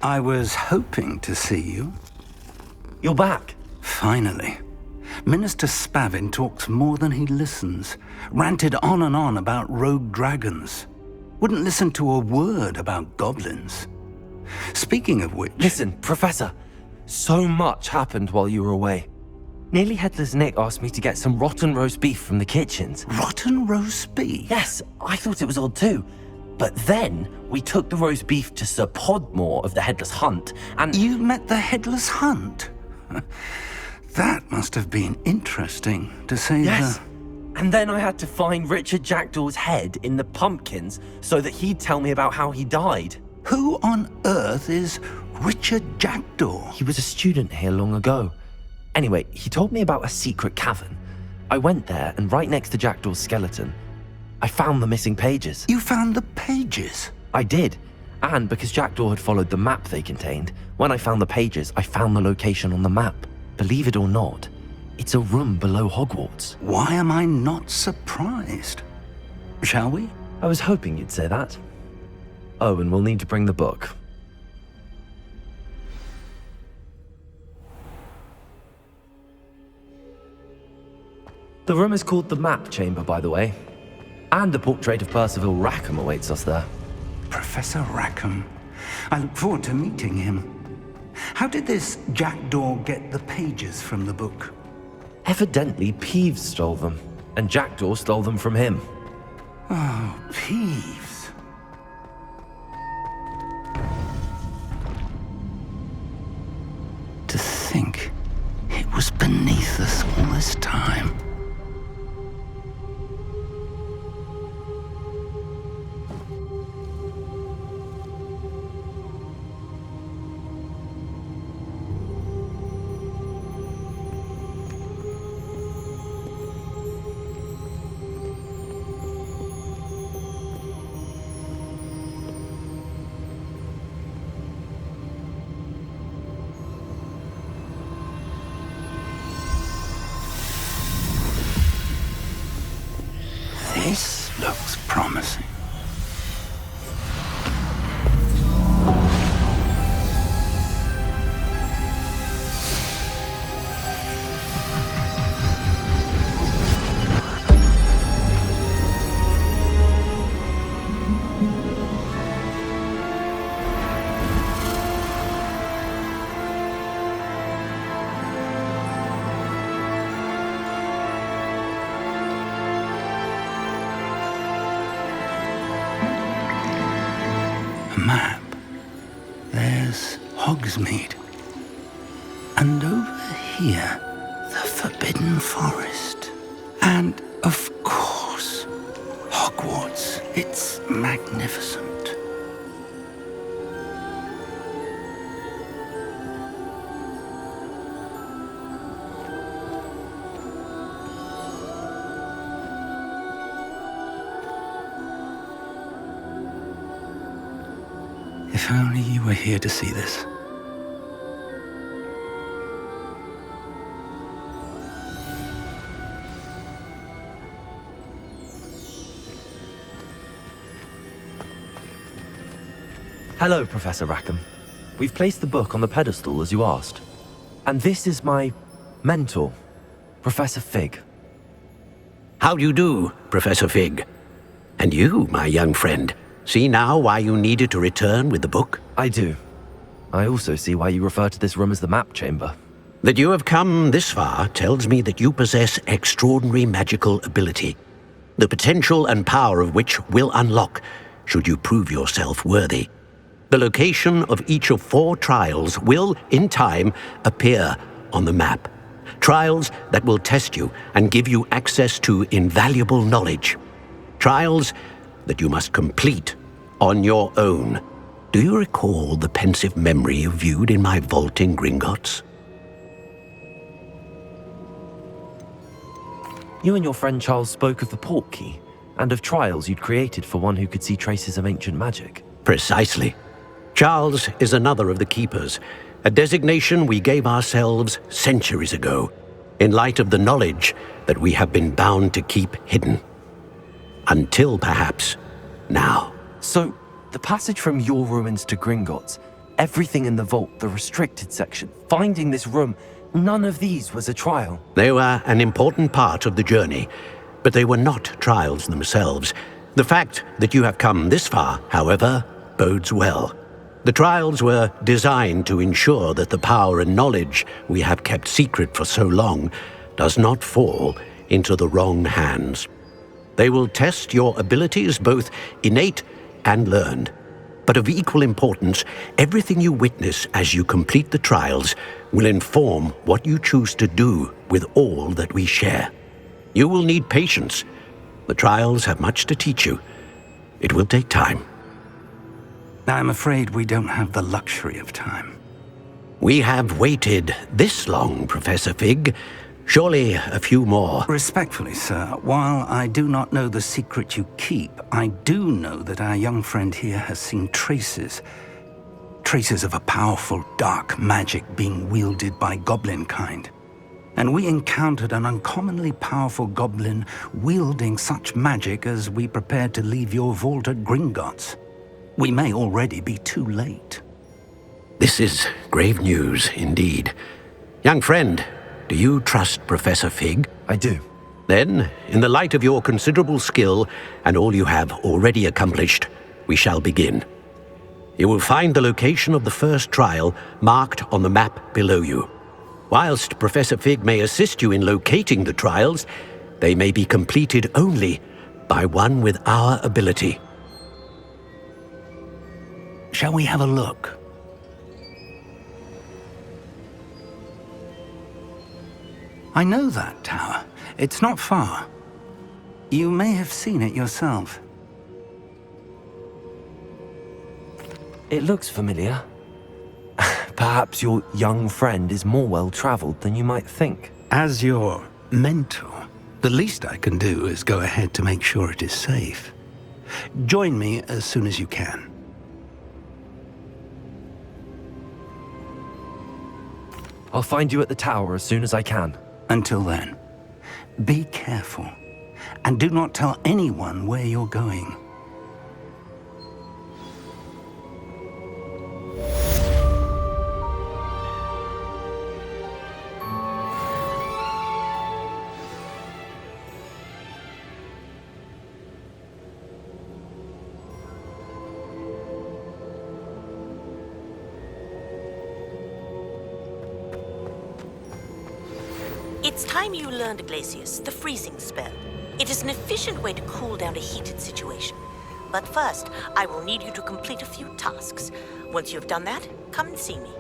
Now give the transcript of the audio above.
I was hoping to see you. You're back. Finally. Minister Spavin talks more than he listens. Ranted on and on about rogue dragons. Wouldn't listen to a word about goblins. Speaking of which... Listen, Professor. So much happened while you were away. Nearly Headless Nick asked me to get some rotten roast beef from the kitchens. Rotten roast beef? Yes, I thought it was odd too. But then we took the roast beef to Sir Podmore of the Headless Hunt, and... You met the Headless Hunt? That must have been interesting, to say Yes. And then I had to find Richard Jackdaw's head in the pumpkins so that he'd tell me about how he died. Who on earth is Richard Jackdaw? He was a student here long ago. Anyway, he told me about a secret cavern. I went there, and right next to Jackdaw's skeleton, I found the missing pages. You found the pages? I did. And because Jackdaw had followed the map they contained, when I found the pages, I found the location on the map. Believe it or not, it's a room below Hogwarts. Why am I not surprised? Shall we? I was hoping you'd say that. Oh, and we'll need to bring the book. The room is called the Map Chamber, by the way. And the portrait of Percival Rackham awaits us there. Professor Rackham. I look forward to meeting him. How did this Jackdaw get the pages from the book? Evidently, Peeves stole them, and Jackdaw stole them from him. Oh, Peeves. To think it was beneath us all this time. This looks promising. Map. There's Hogsmeade. And over here, the Forbidden Forest. And, of course, Hogwarts. It's magnificent. If only you were here to see this. Hello, Professor Rackham. We've placed the book on the pedestal as you asked. And this is my mentor, Professor Fig. How do you do, Professor Fig? And you, my young friend, see now why you needed to return with the book? I do. I also see why you refer to this room as the Map Chamber. That you have come this far tells me that you possess extraordinary magical ability, the potential and power of which will unlock should you prove yourself worthy. The location of each of 4 trials will, in time, appear on the map. Trials that will test you and give you access to invaluable knowledge. Trials that you must complete on your own. Do you recall the pensive memory you viewed in my vault in Gringotts? You and your friend Charles spoke of the Portkey, and of trials you'd created for one who could see traces of ancient magic. Precisely. Charles is another of the Keepers, a designation we gave ourselves centuries ago, in light of the knowledge that we have been bound to keep hidden. Until, perhaps, now. So, the passage from your ruins to Gringotts, Everything in the vault, the restricted section, finding this room, none of these was a trial. They were an important part of the journey, but they were not trials themselves. The fact that you have come this far, however, bodes well. The trials were designed to ensure that the power and knowledge we have kept secret for so long does not fall into the wrong hands. They will test your abilities, both innate and learned. But of equal importance, everything you witness as you complete the trials will inform what you choose to do with all that we share. You will need patience. The trials have much to teach you. It will take time. I'm afraid we don't have the luxury of time. We have waited this long, Professor Fig. Surely a few more. Respectfully, sir, while I do not know the secret you keep, I do know that our young friend here has seen traces of a powerful dark magic being wielded by goblin kind. And we encountered an uncommonly powerful goblin wielding such magic as we prepared to leave your vault at Gringotts. We may already be too late. This is grave news indeed. Young friend, do you trust Professor Fig? I do. Then, in the light of your considerable skill and all you have already accomplished, we shall begin. You will find the location of the first trial marked on the map below you. Whilst Professor Fig may assist you in locating the trials, they may be completed only by one with our ability. Shall we have a look? I know that tower. It's not far. You may have seen it yourself. It looks familiar. Perhaps your young friend is more well-traveled than you might think. As your mentor, the least I can do is go ahead to make sure it is safe. Join me as soon as you can. I'll find you at the tower as soon as I can. Until then, be careful, and do not tell anyone where you're going. It's time you learned Glacius, the freezing spell. It is an efficient way to cool down a heated situation. But first, I will need you to complete a few tasks. Once you have done that, come and see me.